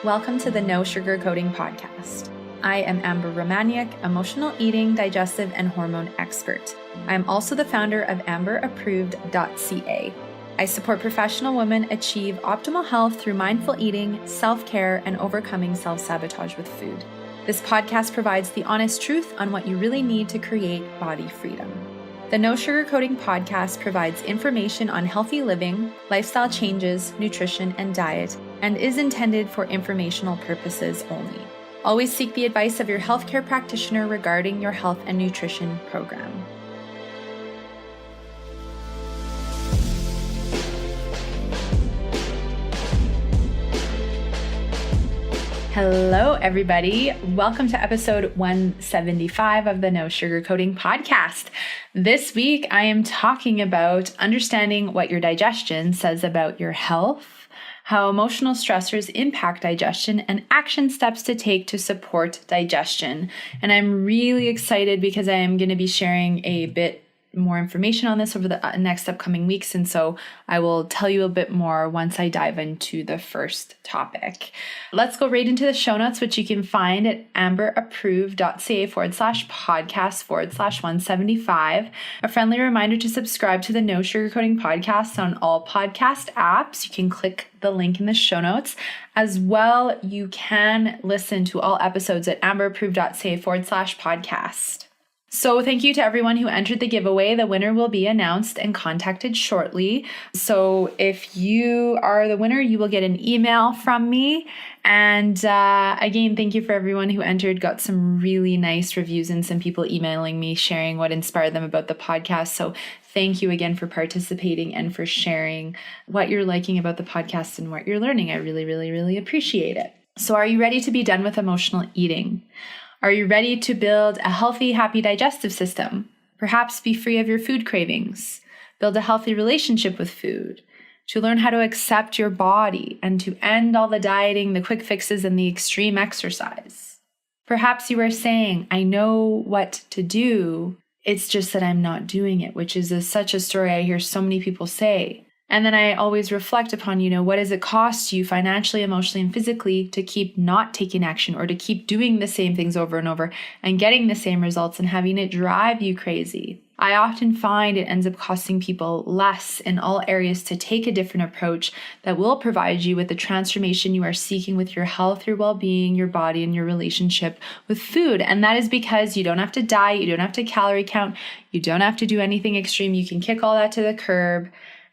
Welcome to the No Sugarcoating Podcast. I am Amber Romaniuk, emotional eating, digestive, and hormone expert. I am also the founder of amberapproved.ca. I support professional women achieve optimal health through mindful eating, self-care, and overcoming self-sabotage with food. This podcast provides the honest truth on what you really need to create body freedom. The No Sugarcoating Podcast provides information on healthy living, lifestyle changes, nutrition, and diet, and is intended for informational purposes only. Always seek the advice of your healthcare practitioner regarding your health and nutrition program. Hello, everybody. Welcome to episode 175 of the No Sugarcoating Podcast. This week, I am talking about understanding what your digestion says about your health, how emotional stressors impact digestion, and action steps to take to support digestion. And I'm really excited because I am going to be sharing a bit more information on this over the next upcoming weeks. And so I will tell you a bit more once I dive into the first topic. Let's go right into the show notes, which you can find at amberapproved.ca/podcast/175. A friendly reminder to subscribe to the No Sugarcoating Podcast on all podcast apps. You can click the link in the show notes. As well, you can listen to all episodes at amberapproved.ca/podcast. So thank you to everyone who entered the giveaway. The winner will be announced and contacted shortly. So if you are the winner, you will get an email from me. And again, thank you for everyone who entered. Got some really nice reviews and some people emailing me, sharing what inspired them about the podcast. So thank you again for participating and for sharing what you're liking about the podcast and what you're learning. I really, really, really appreciate it. So are you ready to be done with emotional eating? Are you ready to build a healthy, happy digestive system? Perhaps be free of your food cravings, build a healthy relationship with food, to learn how to accept your body, and to end all the dieting, the quick fixes, and the extreme exercise. Perhaps you are saying, I know what to do, it's just that I'm not doing it, which is such a story I hear so many people say. And then I always reflect upon, what does it cost you financially, emotionally, and physically to keep not taking action or to keep doing the same things over and over and getting the same results and having it drive you crazy? I often find it ends up costing people less in all areas to take a different approach that will provide you with the transformation you are seeking with your health, your well-being, your body, and your relationship with food. And that is because you don't have to diet, you don't have to calorie count, you don't have to do anything extreme. You can kick all that to the curb.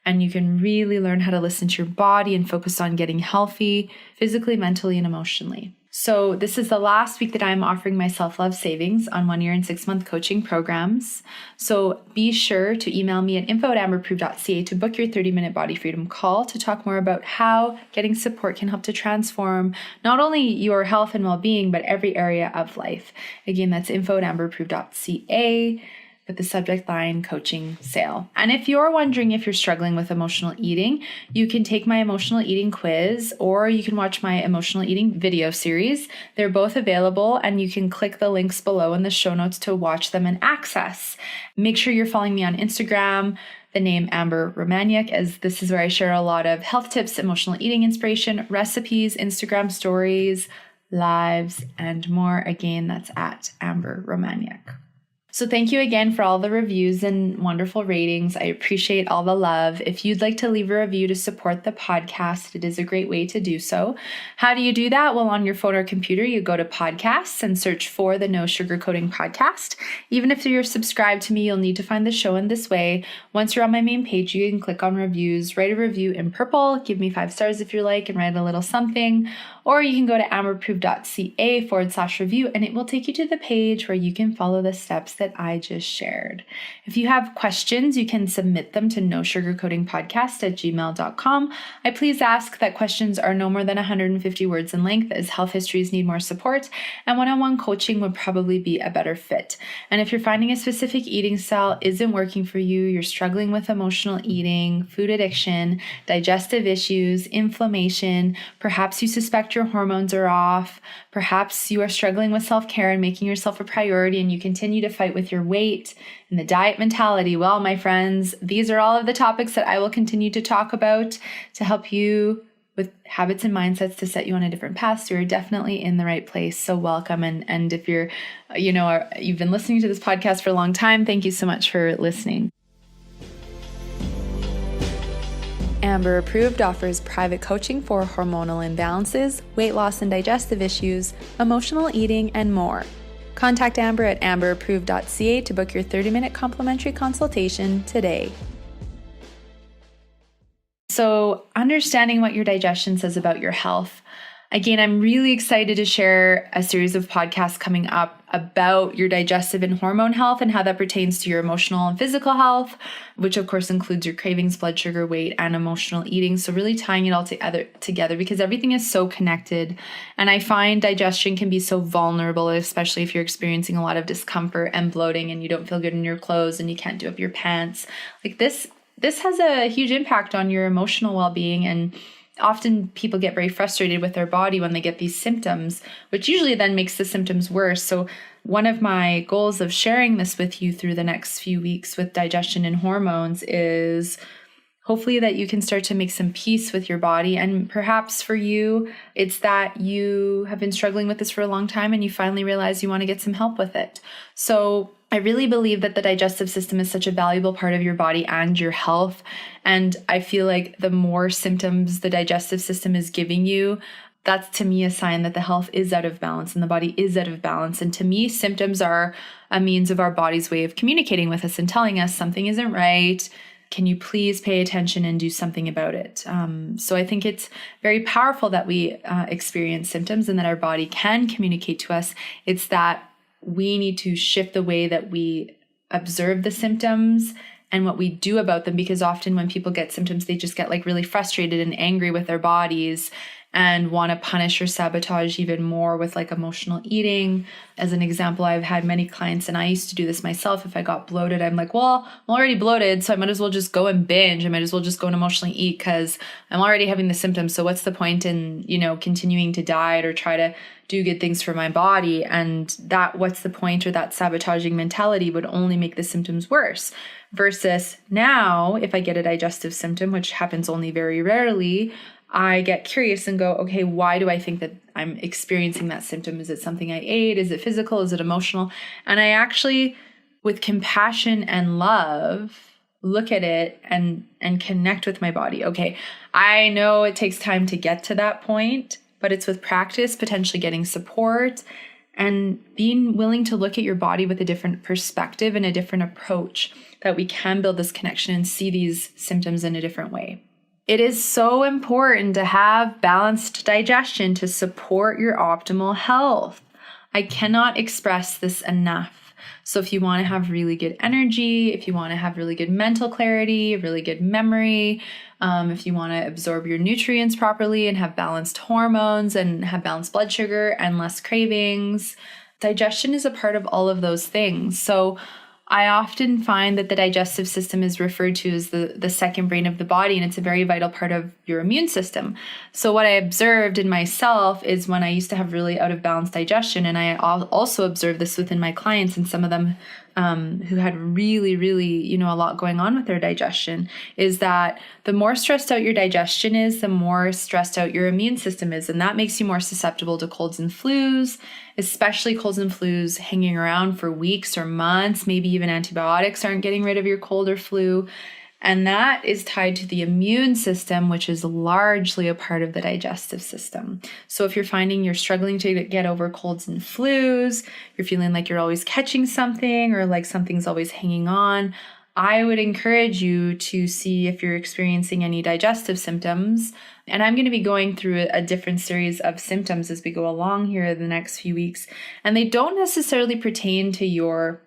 And you can really learn how to listen to your body and focus on getting healthy physically, mentally, and emotionally. So this is the last week that I'm offering my self-love savings on 1 year and 6-month coaching programs. So be sure to email me at info@amberapproved.ca to book your 30-minute body freedom call to talk more about how getting support can help to transform not only your health and well-being, but every area of life. Again, that's info@amberapproved.ca. with the subject line coaching sale. And if you're wondering if you're struggling with emotional eating, you can take my emotional eating quiz or you can watch my emotional eating video series. They're both available and you can click the links below in the show notes to watch them and access. Make sure you're following me on Instagram, the name Amber Romaniuk, as this is where I share a lot of health tips, emotional eating inspiration, recipes, Instagram stories, lives, and more. Again, that's at Amber Romaniuk. So thank you again for all the reviews and wonderful ratings. I appreciate all the love. If you'd like to leave a review to support the podcast, it is a great way to do so. How do you do that? Well, on your phone or computer, you go to podcasts and search for the No Sugarcoating Podcast. Even if you're subscribed to me, you'll need to find the show in this way. Once you're on my main page, you can click on reviews, write a review in purple, give me 5 stars if you like, and write a little something. Or you can go to amberapproved.ca/review and it will take you to the page where you can follow the steps that I just shared. If you have questions, you can submit them to nosugarcoatingpodcast@gmail.com. I please ask that questions are no more than 150 words in length, as health histories need more support and one-on-one coaching would probably be a better fit. And if you're finding a specific eating style isn't working for you, you're struggling with emotional eating, food addiction, digestive issues, inflammation, perhaps you suspect your hormones are off, perhaps you are struggling with self-care and making yourself a priority and you continue to fight with your weight and the diet mentality. Well, my friends, these are all of the topics that I will continue to talk about to help you with habits and mindsets to set you on a different path. So you're definitely in the right place. So welcome. And if you're, you've been listening to this podcast for a long time, thank you so much for listening. Amber Approved offers private coaching for hormonal imbalances, weight loss and digestive issues, emotional eating, and more. Contact Amber at amberapproved.ca to book your 30-minute complimentary consultation today. So, understanding what your digestion says about your health. Again, I'm really excited to share a series of podcasts coming up about your digestive and hormone health and how that pertains to your emotional and physical health, which of course includes your cravings, blood sugar, weight, and emotional eating. So really tying it all together because everything is so connected. And I find digestion can be so vulnerable, especially if you're experiencing a lot of discomfort and bloating and you don't feel good in your clothes and you can't do up your pants. Like this has a huge impact on your emotional well-being, and often people get very frustrated with their body when they get these symptoms, which usually then makes the symptoms worse. So one of my goals of sharing this with you through the next few weeks with digestion and hormones is hopefully that you can start to make some peace with your body. And perhaps for you, it's that you have been struggling with this for a long time and you finally realize you want to get some help with it. So I really believe that the digestive system is such a valuable part of your body and your health. And I feel like the more symptoms the digestive system is giving you, that's to me a sign that the health is out of balance and the body is out of balance. And to me, symptoms are a means of our body's way of communicating with us and telling us something isn't right. Can you please pay attention and do something about it? So I think it's very powerful that we experience symptoms and that our body can communicate to us. It's that we need to shift the way that we observe the symptoms and what we do about them, because often when people get symptoms, they just get like really frustrated and angry with their bodies and want to punish or sabotage even more with like emotional eating. As an example, I've had many clients, and I used to do this myself. If I got bloated, I'm like, well, I'm already bloated, so I might as well just go and binge. I might as well just go and emotionally eat because I'm already having the symptoms. So what's the point in, continuing to diet or try to do good things for my body? And that what's the point, or that sabotaging mentality would only make the symptoms worse. Versus now, if I get a digestive symptom, which happens only very rarely, I get curious and go, okay, why do I think that I'm experiencing that symptom? Is it something I ate? Is it physical? Is it emotional? And I actually, with compassion and love, look at it and connect with my body. Okay, I know it takes time to get to that point, but it's with practice, potentially getting support, and being willing to look at your body with a different perspective and a different approach, that we can build this connection and see these symptoms in a different way. It is so important to have balanced digestion to support your optimal health. I cannot express this enough. So if you want to have really good energy, if you want to have really good mental clarity, really good memory, if you want to absorb your nutrients properly and have balanced hormones and have balanced blood sugar and less cravings, digestion is a part of all of those things. So I often find that the digestive system is referred to as the second brain of the body, and it's a very vital part of your immune system. So what I observed in myself is when I used to have really out of balance digestion, and I also observed this within my clients and some of them who had really, really, a lot going on with their digestion, is that the more stressed out your digestion is, the more stressed out your immune system is. And that makes you more susceptible to colds and flus, especially colds and flus hanging around for weeks or months. Maybe even antibiotics aren't getting rid of your cold or flu. And that is tied to the immune system, which is largely a part of the digestive system. So if you're finding you're struggling to get over colds and flus, you're feeling like you're always catching something or like something's always hanging on, I would encourage you to see if you're experiencing any digestive symptoms. And I'm going to be going through a different series of symptoms as we go along here the next few weeks. And they don't necessarily pertain to your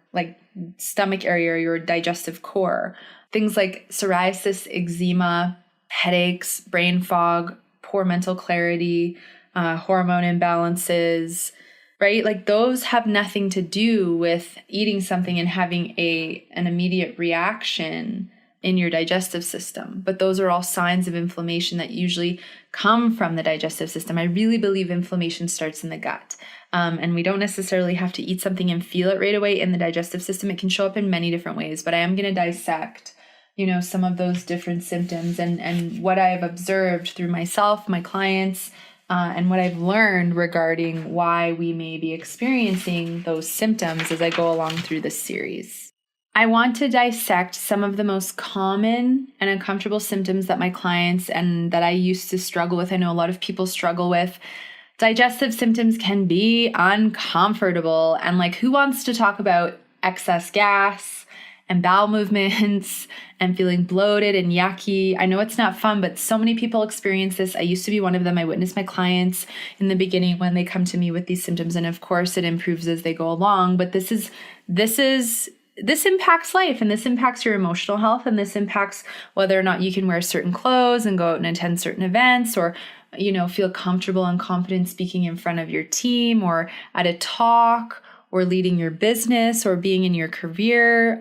stomach area or your digestive core. Things like psoriasis, eczema, headaches, brain fog, poor mental clarity, hormone imbalances, right? Like those have nothing to do with eating something and having an immediate reaction in your digestive system. But those are all signs of inflammation that usually come from the digestive system. I really believe inflammation starts in the gut. And we don't necessarily have to eat something and feel it right away in the digestive system. It can show up in many different ways, but I am going to dissect some of those different symptoms and what I've observed through myself, my clients, and what I've learned regarding why we may be experiencing those symptoms as I go along through this series. I want to dissect some of the most common and uncomfortable symptoms that my clients and that I used to struggle with. I know a lot of people struggle with. Digestive symptoms can be uncomfortable. And who wants to talk about excess gas and bowel movements and feeling bloated and yucky? I know it's not fun, but so many people experience this. I used to be one of them. I witnessed my clients in the beginning when they come to me with these symptoms. And of course it improves as they go along, but this impacts life, and this impacts your emotional health, and this impacts whether or not you can wear certain clothes and go out and attend certain events, or feel comfortable and confident speaking in front of your team or at a talk or leading your business or being in your career,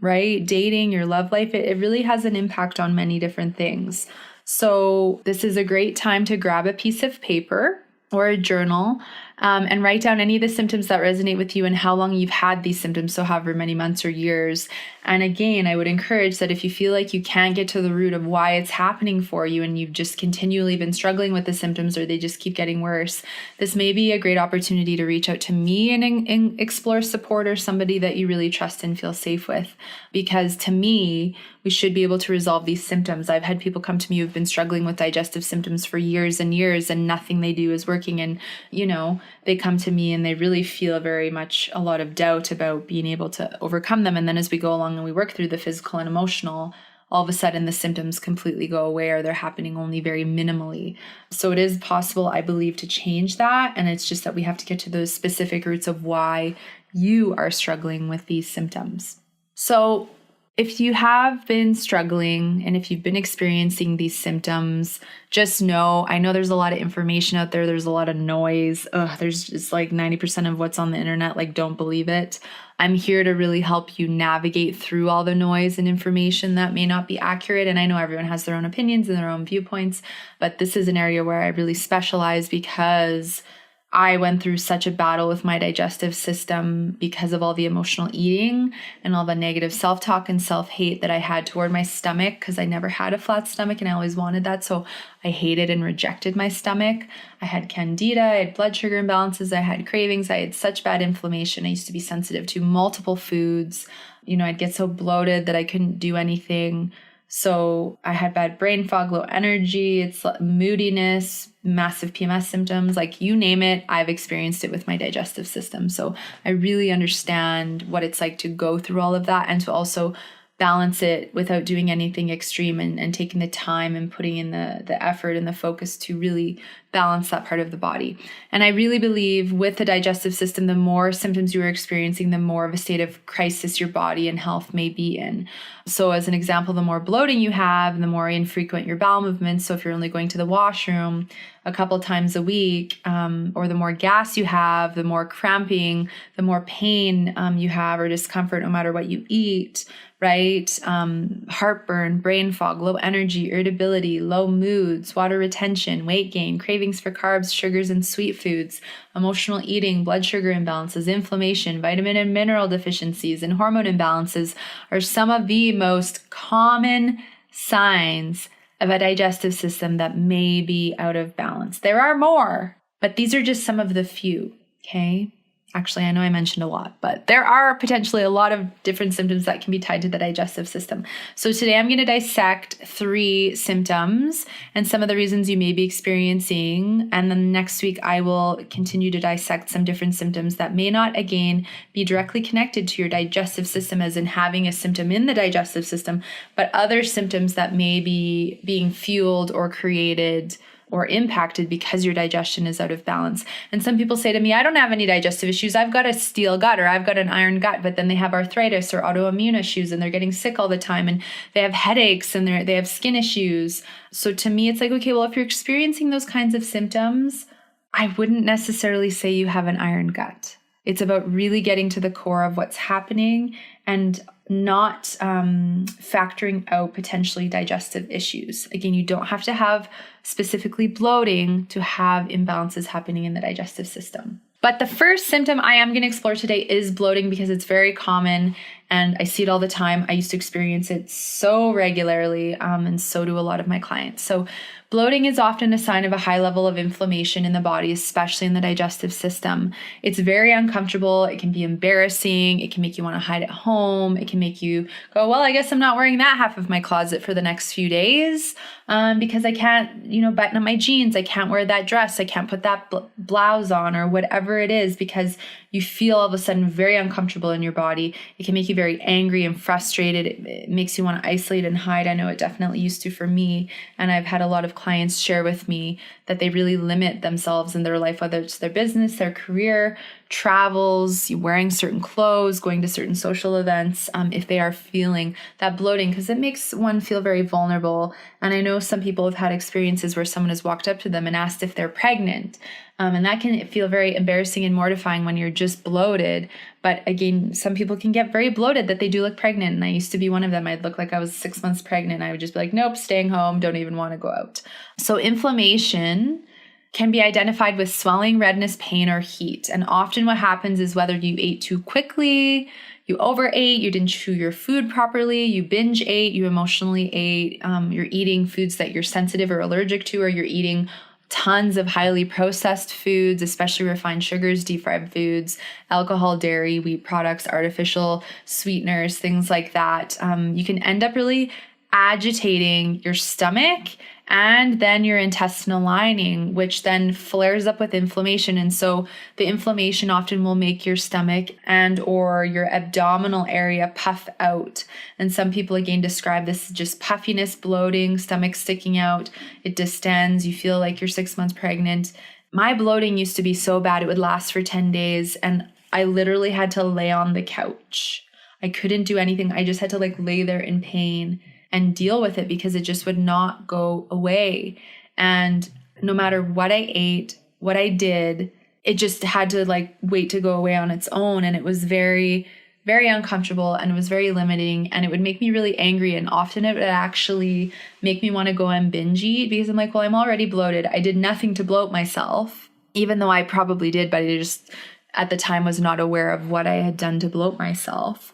right? Dating, your love life. It really has an impact on many different things. So this is a great time to grab a piece of paper or a journal and write down any of the symptoms that resonate with you and how long you've had these symptoms, so however many months or years. And again, I would encourage that if you feel like you can't get to the root of why it's happening for you and you've just continually been struggling with the symptoms or they just keep getting worse, this may be a great opportunity to reach out to me and explore support or somebody that you really trust and feel safe with. Because to me, we should be able to resolve these symptoms. I've had people come to me who've been struggling with digestive symptoms for years and years and nothing they do is working. And, they come to me and they really feel very much a lot of doubt about being able to overcome them. And then as we go along and we work through the physical and emotional, all of a sudden the symptoms completely go away or they're happening only very minimally. So it is possible, I believe, to change that. And it's just that we have to get to those specific roots of why you are struggling with these symptoms. So if you have been struggling and if you've been experiencing these symptoms, just know, I know there's a lot of information out there. There's a lot of noise. There's just 90% of what's on the internet. Don't believe it. I'm here to really help you navigate through all the noise and information that may not be accurate. And I know everyone has their own opinions and their own viewpoints, but this is an area where I really specialize because I went through such a battle with my digestive system because of all the emotional eating and all the negative self-talk and self-hate that I had toward my stomach, because I never had a flat stomach and I always wanted that. So I hated and rejected my stomach. I had candida, I had blood sugar imbalances, I had cravings, I had such bad inflammation. I used to be sensitive to multiple foods. I'd get so bloated that I couldn't do anything. So I had bad brain fog, low energy, it's moodiness, massive PMS symptoms, you name it, I've experienced it with my digestive system. So I really understand what it's like to go through all of that and to also balance it without doing anything extreme and taking the time and putting in the effort and the focus to really balance that part of the body. And I really believe with the digestive system, the more symptoms you are experiencing, the more of a state of crisis your body and health may be in. So as an example, the more bloating you have, the more infrequent your bowel movements. So if you're only going to the washroom a couple times a week, or the more gas you have, the more cramping, the more pain you have or discomfort no matter what you eat, right? Heartburn, brain fog, low energy, irritability, low moods, water retention, weight gain, cravings for carbs, sugars, and sweet foods, emotional eating, blood sugar imbalances, inflammation, vitamin and mineral deficiencies, and hormone imbalances are some of the most common signs of a digestive system that may be out of balance. There are more, but these are just some of the few, okay? Actually, I know I mentioned a lot, but there are potentially a lot of different symptoms that can be tied to the digestive system. So today I'm going to dissect 3 symptoms and some of the reasons you may be experiencing. And then next week, I will continue to dissect some different symptoms that may not, again, be directly connected to your digestive system as in having a symptom in the digestive system, but other symptoms that may be being fueled or created or impacted because your digestion is out of balance. And some people say to me, I don't have any digestive issues. I've got a steel gut or I've got an iron gut, but then they have arthritis or autoimmune issues and they're getting sick all the time and they have headaches and they have skin issues. So to me, it's okay, well, if you're experiencing those kinds of symptoms, I wouldn't necessarily say you have an iron gut. It's about really getting to the core of what's happening and not factoring out potentially digestive issues. Again, you don't have to have specifically bloating to have imbalances happening in the digestive system. But the first symptom I am going to explore today is bloating because it's very common And I see it all the time. I used to experience it so regularly, and so do a lot of my clients. So bloating is often a sign of a high level of inflammation in the body, especially in the digestive system. It's very uncomfortable. It can be embarrassing. It can make you want to hide at home. It can make you go, well, I guess I'm not wearing that half of my closet for the next few days because I can't, button up my jeans. I can't wear that dress. I can't put that blouse on or whatever it is, because you feel all of a sudden very uncomfortable in your body. It can make you very angry and frustrated. It makes you want to isolate and hide. I know it definitely used to for me. And I've had a lot of clients share with me that they really limit themselves in their life, whether it's their business, their career, travels, wearing certain clothes, going to certain social events, if they are feeling that bloating, because it makes one feel very vulnerable. And I know some people have had experiences where someone has walked up to them and asked if they're pregnant. And that can feel very embarrassing and mortifying when you're just bloated. But again, some people can get very bloated that they do look pregnant. And I used to be one of them. I'd look like I was 6 months pregnant. I would just be like, nope, staying home, don't even want to go out. So inflammation can be identified with swelling, redness, pain, or heat. And often what happens is whether you ate too quickly, you overate, you didn't chew your food properly, you binge ate, you emotionally ate, you're eating foods that you're sensitive or allergic to, or you're eating tons of highly processed foods, especially refined sugars, deep fried foods, alcohol, dairy, wheat products, artificial sweeteners, things like that. You can end up really agitating your stomach and then your intestinal lining, which then flares up with inflammation. And so the inflammation often will make your stomach and or your abdominal area puff out. And some people again describe this as just puffiness, bloating, stomach sticking out. It distends. You feel like you're 6 months pregnant. My bloating used to be so bad it would last for 10 days. And I literally had to lay on the couch. I couldn't do anything. I just had to lay there in pain and deal with it because it just would not go away. And no matter what I ate, what I did, it just had to wait to go away on its own. And it was very, very uncomfortable, and it was very limiting, and it would make me really angry. And often it would actually make me want to go and binge eat because I'm like, well, I'm already bloated. I did nothing to bloat myself, even though I probably did, but I just at the time was not aware of what I had done to bloat myself.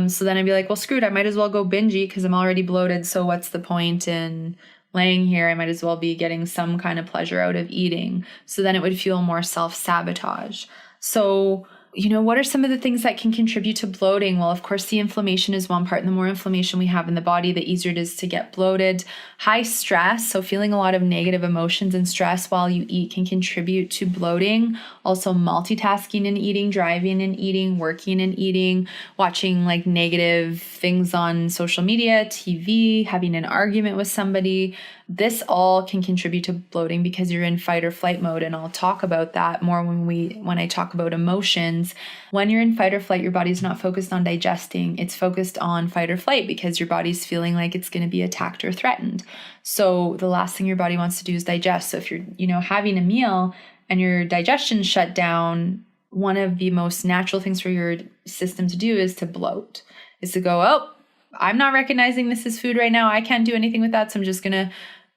So then I'd be like, well, screw it. I might as well go binge eat because I'm already bloated. So what's the point in laying here? I might as well be getting some kind of pleasure out of eating. So then it would feel more self-sabotage. So, what are some of the things that can contribute to bloating? Well, of course, the inflammation is one part. And the more inflammation we have in the body, the easier it is to get bloated. High stress, so feeling a lot of negative emotions and stress while you eat, can contribute to bloating. Also, multitasking and eating, driving and eating, working and eating, watching negative things on social media, TV, having an argument with somebody. This all can contribute to bloating because you're in fight or flight mode. And I'll talk about that more when I talk about emotions. When you're in fight or flight, your body's not focused on digesting. It's focused on fight or flight because your body's feeling like it's going to be attacked or threatened. So the last thing your body wants to do is digest. So if you're, having a meal and your digestion's shut down, one of the most natural things for your system to do is to bloat, is to go, oh, I'm not recognizing this as food right now. I can't do anything with that. So I'm just going to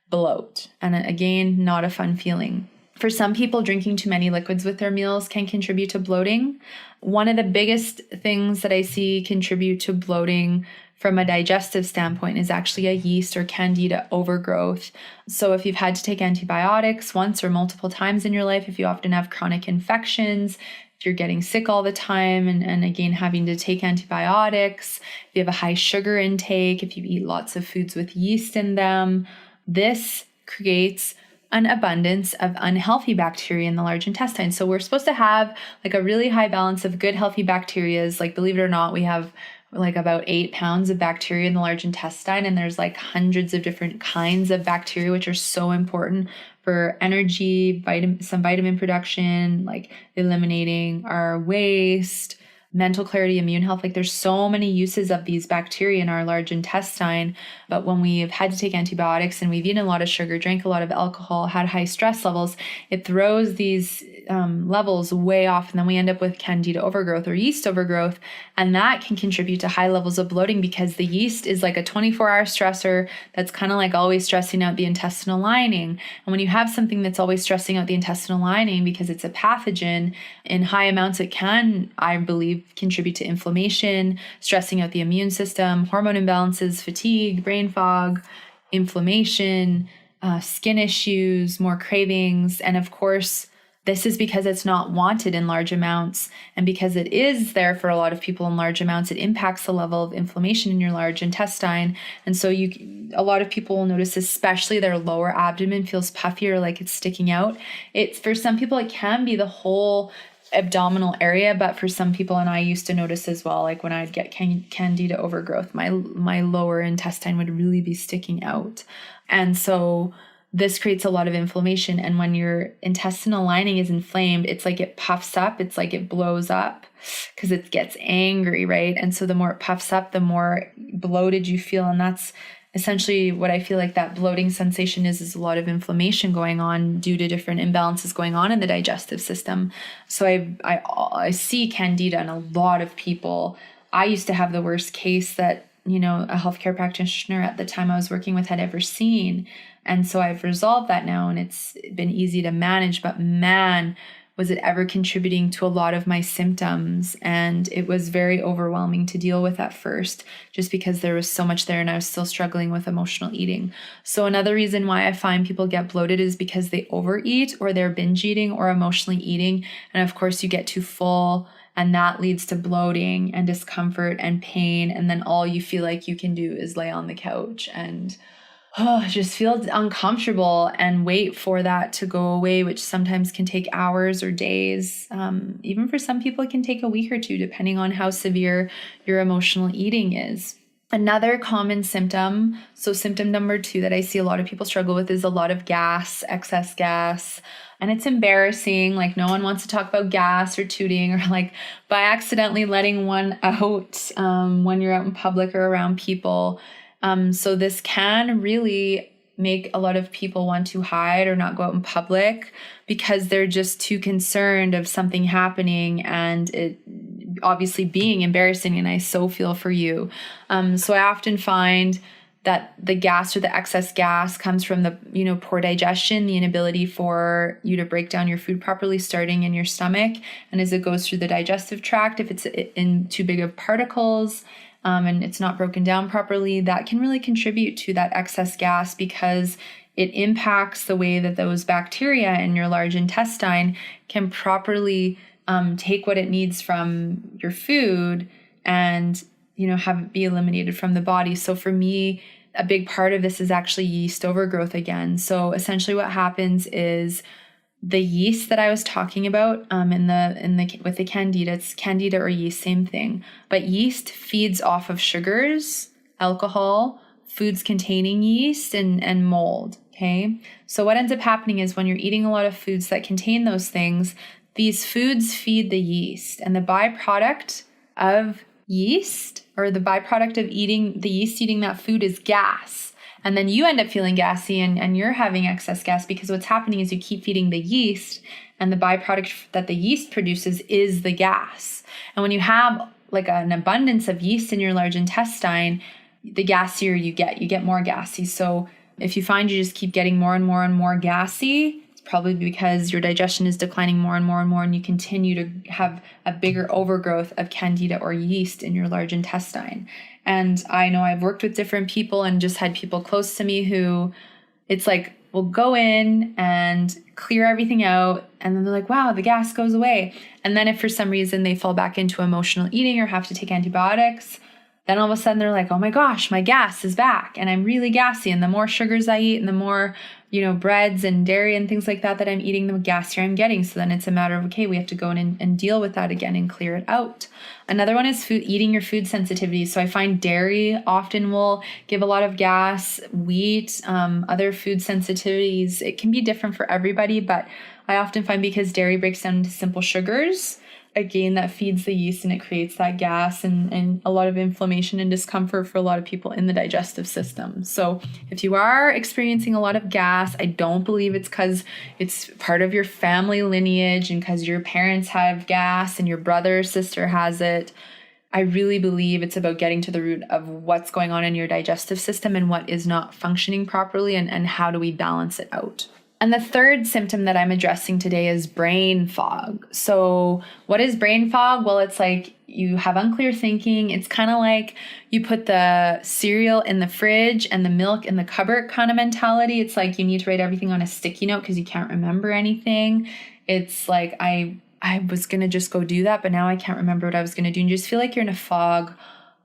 bloat. And again, not a fun feeling. For some people, drinking too many liquids with their meals can contribute to bloating. One of the biggest things that I see contribute to bloating from a digestive standpoint is actually a yeast or candida overgrowth. So if you've had to take antibiotics once or multiple times in your life, if you often have chronic infections, if you're getting sick all the time and again having to take antibiotics, if you have a high sugar intake, if you eat lots of foods with yeast in them, this creates an abundance of unhealthy bacteria in the large intestine. So we're supposed to have a really high balance of good, healthy bacteria. Believe it or not, we have about 8 pounds of bacteria in the large intestine, and there's hundreds of different kinds of bacteria, which are so important for energy, some vitamin production, eliminating our waste, mental clarity, immune health. There's so many uses of these bacteria in our large intestine. But when we've had to take antibiotics and we've eaten a lot of sugar, drank a lot of alcohol, had high stress levels, it throws these levels way off. And then we end up with candida overgrowth or yeast overgrowth. And that can contribute to high levels of bloating because the yeast is like a 24-hour stressor that's kind of always stressing out the intestinal lining. And when you have something that's always stressing out the intestinal lining because it's a pathogen, in high amounts, it can, I believe, contribute to inflammation, stressing out the immune system, hormone imbalances, fatigue, brain fog, inflammation, skin issues, more cravings. And of course, this is because it's not wanted in large amounts. And because it is there for a lot of people in large amounts, it impacts the level of inflammation in your large intestine. And so a lot of people will notice, especially their lower abdomen feels puffier, like it's sticking out. For some people, it can be the whole abdominal area, but for some people, and I used to notice as well, like when I'd get candida overgrowth, my lower intestine would really be sticking out. And so this creates a lot of inflammation. And when your intestinal lining is inflamed, it's like it puffs up. It's like it blows up because it gets angry, right? And so the more it puffs up, the more bloated you feel. And that's essentially what I feel like that bloating sensation is a lot of inflammation going on due to different imbalances going on in the digestive system. So I see candida in a lot of people. I used to have the worst case that, a healthcare practitioner at the time I was working with had ever seen. And so I've resolved that now, and it's been easy to manage, but man, was it ever contributing to a lot of my symptoms. And it was very overwhelming to deal with at first, just because there was so much there and I was still struggling with emotional eating. So another reason why I find people get bloated is because they overeat, or they're binge eating, or emotionally eating. And of course you get too full, and that leads to bloating and discomfort and pain. And then all you feel like you can do is lay on the couch and just feel uncomfortable and wait for that to go away, which sometimes can take hours or days. Even for some people, it can take a week or two, depending on how severe your emotional eating is. Another common symptom, so symptom number 2 that I see a lot of people struggle with, is a lot of gas, excess gas. And it's embarrassing. Like, no one wants to talk about gas or tooting, or like by accidentally letting one out when you're out in public or around people. So this can really make a lot of people want to hide or not go out in public because they're just too concerned of something happening and it obviously being embarrassing. And I so feel for you. So I often find that the gas or the excess gas comes from the, poor digestion, the inability for you to break down your food properly, starting in your stomach. And as it goes through the digestive tract, if it's in too big of particles, and it's not broken down properly, that can really contribute to that excess gas because it impacts the way that those bacteria in your large intestine can properly take what it needs from your food and, have it be eliminated from the body. So for me, a big part of this is actually yeast overgrowth again. So essentially what happens is the yeast that I was talking about with the candida, it's candida or yeast, same thing. But yeast feeds off of sugars, alcohol, foods containing yeast, and mold. Okay. So what ends up happening is when you're eating a lot of foods that contain those things, these foods feed the yeast, and the byproduct of yeast, or the byproduct of eating that food, is gas. And then you end up feeling gassy and you're having excess gas because what's happening is you keep feeding the yeast, and the byproduct that the yeast produces is the gas. And when you have like an abundance of yeast in your large intestine, the gassier you get more gassy. So if you find you just keep getting more and more and more gassy, it's probably because your digestion is declining more and more and more, and you continue to have a bigger overgrowth of candida or yeast in your large intestine. And I know I've worked with different people and just had people close to me who it's like, we'll go in and clear everything out. And then they're like, wow, the gas goes away. And then if for some reason they fall back into emotional eating or have to take antibiotics, then all of a sudden they're like, oh my gosh, my gas is back and I'm really gassy. And the more sugars I eat and the more, breads and dairy and things like that I'm eating, the gassier I'm getting. So then it's a matter of, okay, we have to go in and deal with that again and clear it out. Another one is eating your food sensitivities. So I find dairy often will give a lot of gas, wheat, other food sensitivities. It can be different for everybody, but I often find because dairy breaks down into simple sugars, again, that feeds the yeast and it creates that gas and a lot of inflammation and discomfort for a lot of people in the digestive system. So if you are experiencing a lot of gas, I don't believe it's because it's part of your family lineage and because your parents have gas and your brother or sister has it. I really believe it's about getting to the root of what's going on in your digestive system and what is not functioning properly and how do we balance it out. And the third symptom that I'm addressing today is brain fog. So what is brain fog? Well, it's like you have unclear thinking. It's kind of like you put the cereal in the fridge and the milk in the cupboard kind of mentality. It's like you need to write everything on a sticky note because you can't remember anything. It's like I was going to just go do that, but now I can't remember what I was going to do. And you just feel like you're in a fog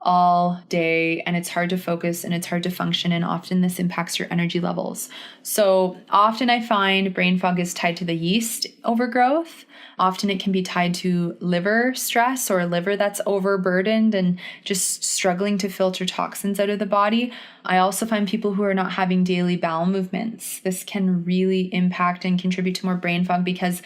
all day, and it's hard to focus and it's hard to function, and often this impacts your energy levels. So often I find brain fog is tied to the yeast overgrowth. Often it can be tied to liver stress or liver that's overburdened and just struggling to filter toxins out of the body. I also find people who are not having daily bowel movements. This can really impact and contribute to more brain fog because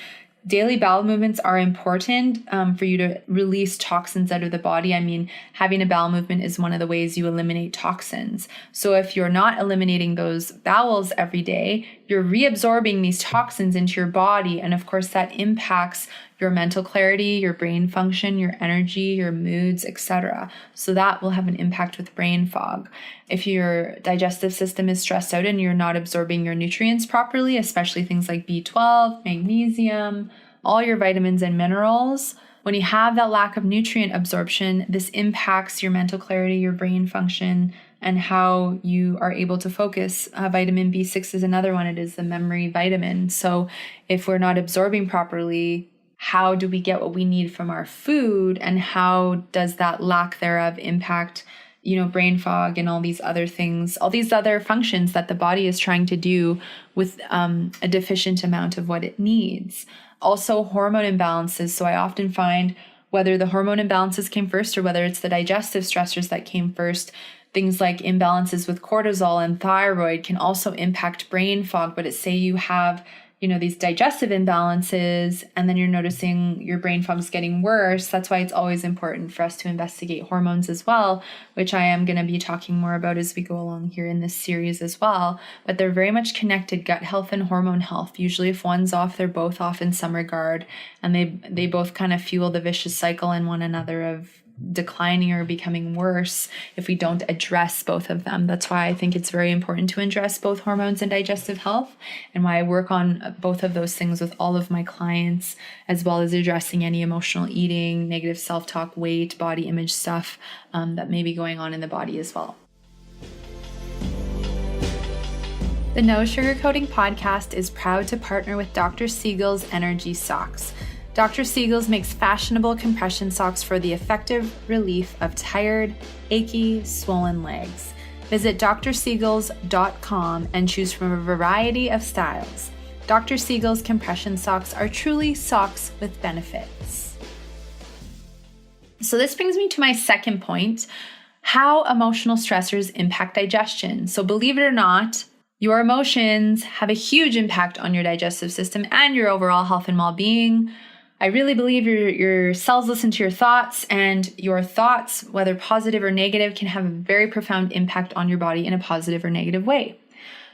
daily bowel movements are important for you to release toxins out of the body. I mean, having a bowel movement is one of the ways you eliminate toxins. So if you're not eliminating those bowels every day, you're reabsorbing these toxins into your body. And of course, that impacts your mental clarity, your brain function, your energy, your moods, etc. So that will have an impact with brain fog. If your digestive system is stressed out and you're not absorbing your nutrients properly, especially things like B12, magnesium, all your vitamins and minerals, when you have that lack of nutrient absorption, this impacts your mental clarity, your brain function, and how you are able to focus. Vitamin B6 is another one. It is the memory vitamin. So if we're not absorbing properly, how do we get what we need from our food, and how does that lack thereof impact, brain fog and all these other things, all these other functions that the body is trying to do with a deficient amount of what it needs. Also, hormone imbalances. So I often find whether the hormone imbalances came first or whether it's the digestive stressors that came first, things like imbalances with cortisol and thyroid can also impact brain fog. But it's say you have these digestive imbalances, and then you're noticing your brain fog's getting worse. That's why it's always important for us to investigate hormones as well, which I am going to be talking more about as we go along here in this series as well. But they're very much connected, gut health and hormone health. Usually if one's off, they're both off in some regard, and they both kind of fuel the vicious cycle in one another of declining or becoming worse if we don't address both of them. That's why I think it's very important to address both hormones and digestive health, and why I work on both of those things with all of my clients, as well as addressing any emotional eating, negative self-talk, weight, body image stuff that may be going on in the body as well. The No Sugarcoating Podcast is proud to partner with Dr. Segal's Energy Socks. Dr. Segal's makes fashionable compression socks for the effective relief of tired, achy, swollen legs. Visit drsegals.com and choose from a variety of styles. Dr. Segal's compression socks are truly socks with benefits. So this brings me to my second point, how emotional stressors impact digestion. So believe it or not, your emotions have a huge impact on your digestive system and your overall health and well-being. I really believe your cells listen to your thoughts, and your thoughts, whether positive or negative, can have a very profound impact on your body in a positive or negative way.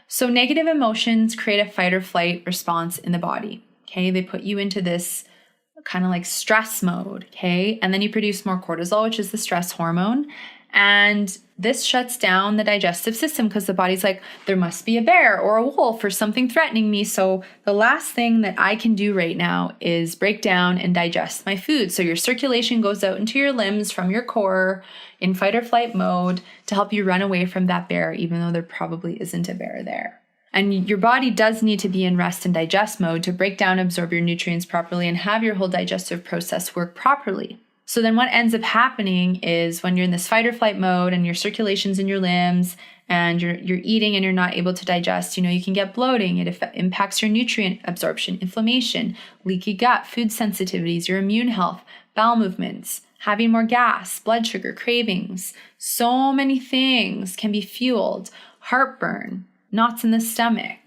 So negative emotions create a fight or flight response in the body. Okay, they put you into this kind of like stress mode. Okay, and then you produce more cortisol, which is the stress hormone. And this shuts down the digestive system because the body's like, there must be a bear or a wolf or something threatening me. So the last thing that I can do right now is break down and digest my food. So your circulation goes out into your limbs from your core in fight or flight mode to help you run away from that bear, even though there probably isn't a bear there. And your body does need to be in rest and digest mode to break down, absorb your nutrients properly, and have your whole digestive process work properly. So then what ends up happening is when you're in this fight or flight mode and your circulation's in your limbs and you're eating and you're not able to digest, you can get bloating. It impacts your nutrient absorption, inflammation, leaky gut, food sensitivities, your immune health, bowel movements, having more gas, blood sugar, cravings. So many things can be fueled. Heartburn, knots in the stomach,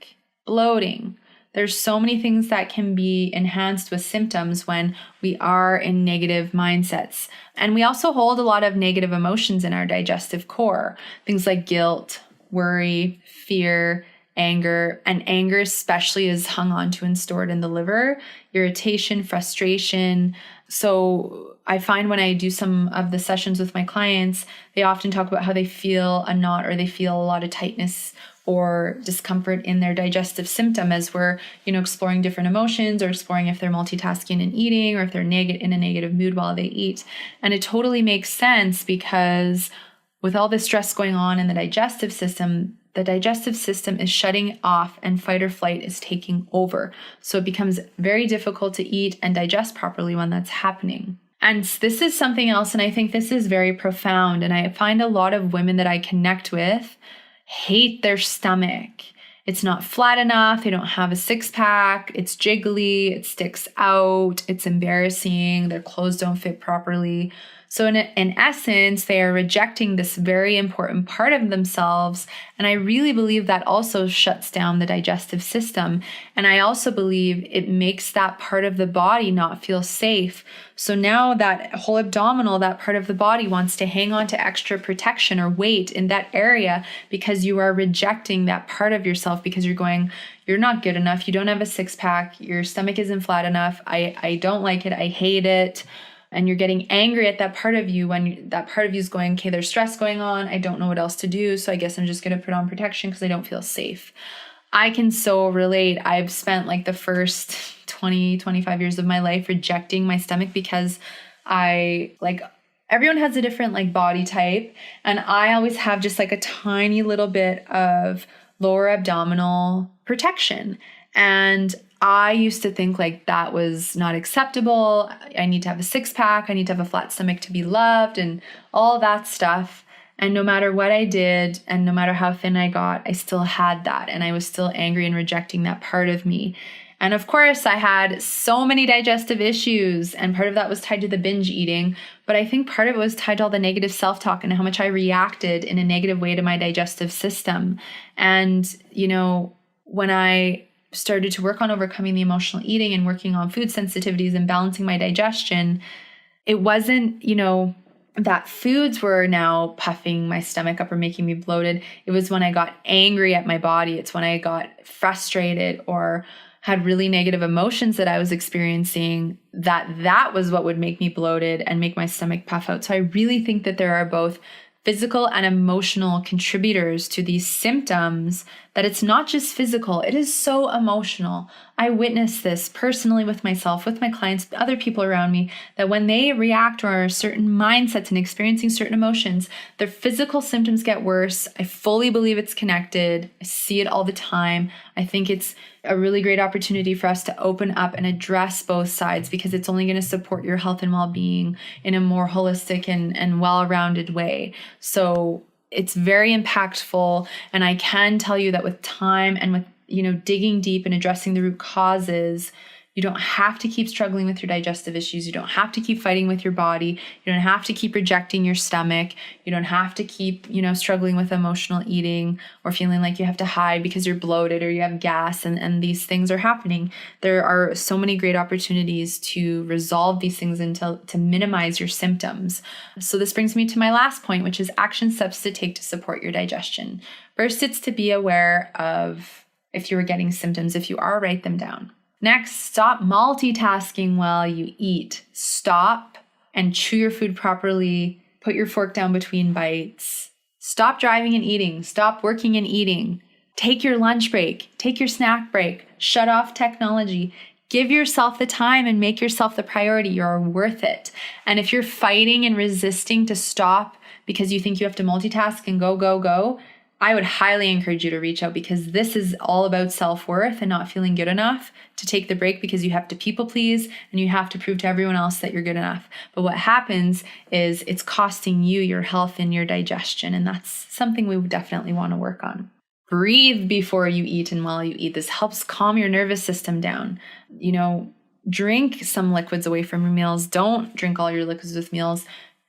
bloating. There's so many things that can be enhanced with symptoms when we are in negative mindsets. And we also hold a lot of negative emotions in our digestive core. Things like guilt, worry, fear, anger. And anger especially is hung onto and stored in the liver. Irritation, frustration. So I find when I do some of the sessions with my clients, they often talk about how they feel a knot or they feel a lot of tightness or discomfort in their digestive system as we're, exploring different emotions or exploring if they're multitasking and eating or if they're in a negative mood while they eat. And it totally makes sense because with all this stress going on in the digestive system is shutting off and fight or flight is taking over. So it becomes very difficult to eat and digest properly when that's happening. And this is something else, and I think this is very profound. And I find a lot of women that I connect with hate their stomach. It's not flat enough. They don't have a six-pack. It's jiggly. It sticks out. It's embarrassing. Their clothes don't fit properly. So in essence, they are rejecting this very important part of themselves. And I really believe that also shuts down the digestive system. And I also believe it makes that part of the body not feel safe. So now that whole abdominal, that part of the body wants to hang on to extra protection or weight in that area because you are rejecting that part of yourself because you're going, you're not good enough. You don't have a six-pack. Your stomach isn't flat enough. I don't like it. I hate it. And you're getting angry at that part of you when that part of you is going, okay, there's stress going on. I don't know what else to do. So I guess I'm just going to put on protection because I don't feel safe. I can so relate. I've spent like the first 20, 25 years of my life rejecting my stomach because everyone has a different body type. And I always have just a tiny little bit of lower abdominal protection. And I used to think that was not acceptable. I need to have a six-pack. I need to have a flat stomach to be loved and all that stuff. And no matter what I did and no matter how thin I got, I still had that. And I was still angry and rejecting that part of me. And of course, I had so many digestive issues. And part of that was tied to the binge eating. But I think part of it was tied to all the negative self-talk and how much I reacted in a negative way to my digestive system. And, when I started to work on overcoming the emotional eating and working on food sensitivities and balancing my digestion, it wasn't, that foods were now puffing my stomach up or making me bloated. It was when I got angry at my body. It's when I got frustrated or had really negative emotions that I was experiencing that was what would make me bloated and make my stomach puff out. So I really think that there are both physical and emotional contributors to these symptoms, that it's not just physical, it is so emotional. I witnessed this personally with myself, with my clients, other people around me, that when they react or are certain mindsets and experiencing certain emotions, their physical symptoms get worse. I fully believe it's connected. I see it all the time. I think it's a really great opportunity for us to open up and address both sides because it's only going to support your health and well-being in a more holistic and well-rounded way. So it's very impactful. And I can tell you that with time and with, digging deep and addressing the root causes, you don't have to keep struggling with your digestive issues. You don't have to keep fighting with your body. You don't have to keep rejecting your stomach. You don't have to keep, struggling with emotional eating or feeling like you have to hide because you're bloated or you have gas and these things are happening. There are so many great opportunities to resolve these things and to minimize your symptoms. So this brings me to my last point, which is action steps to take to support your digestion. First, it's to be aware of if you are getting symptoms. If you are, write them down. Next, stop multitasking while you eat. Stop and chew your food properly. Put your fork down between bites. Stop driving and eating. Stop working and eating. Take your lunch break. Take your snack break. Shut off technology. Give yourself the time and make yourself the priority. You're worth it. And if you're fighting and resisting to stop because you think you have to multitask and go, I would highly encourage you to reach out because this is all about self-worth and not feeling good enough to take the break because you have to people please and you have to prove to everyone else that you're good enough. But what happens is it's costing you your health and your digestion, and that's something we would definitely want to work on. Breathe before you eat and while you eat. This helps calm your nervous system down. Drink some liquids away from your meals. Don't drink all your liquids with meals.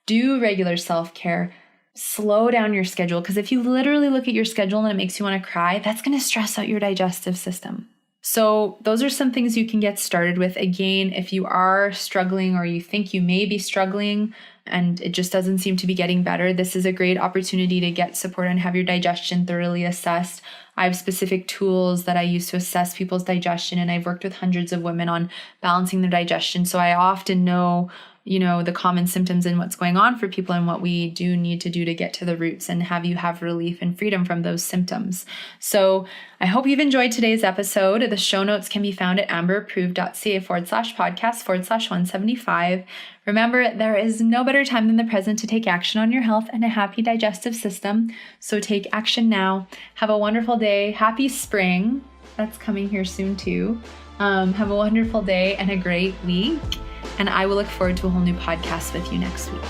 Do regular self-care. Slow down your schedule, because if you literally look at your schedule and it makes you want to cry, that's going to stress out your digestive system. So those are some things you can get started with. Again, if you are struggling or you think you may be struggling and it just doesn't seem to be getting better, this is a great opportunity to get support and have your digestion thoroughly assessed. I have specific tools that I use to assess people's digestion, and I've worked with hundreds of women on balancing their digestion. So I often know the common symptoms and what's going on for people and what we do need to do to get to the roots and have you have relief and freedom from those symptoms. So I hope you've enjoyed today's episode. The show notes can be found at amberapproved.ca /podcast/175. Remember, there is no better time than the present to take action on your health and a happy digestive system. So take action now. Have a wonderful day. Happy spring. That's coming here soon too. Have a wonderful day and a great week. And I will look forward to a whole new podcast with you next week.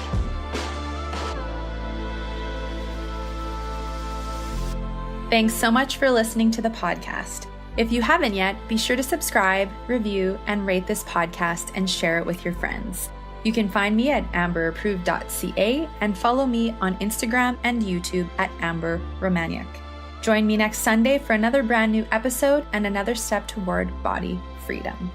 Thanks so much for listening to the podcast. If you haven't yet, be sure to subscribe, review, and rate this podcast and share it with your friends. You can find me at amberapproved.ca and follow me on Instagram and YouTube at Amber Romaniuk. Join me next Sunday for another brand new episode and another step toward body freedom.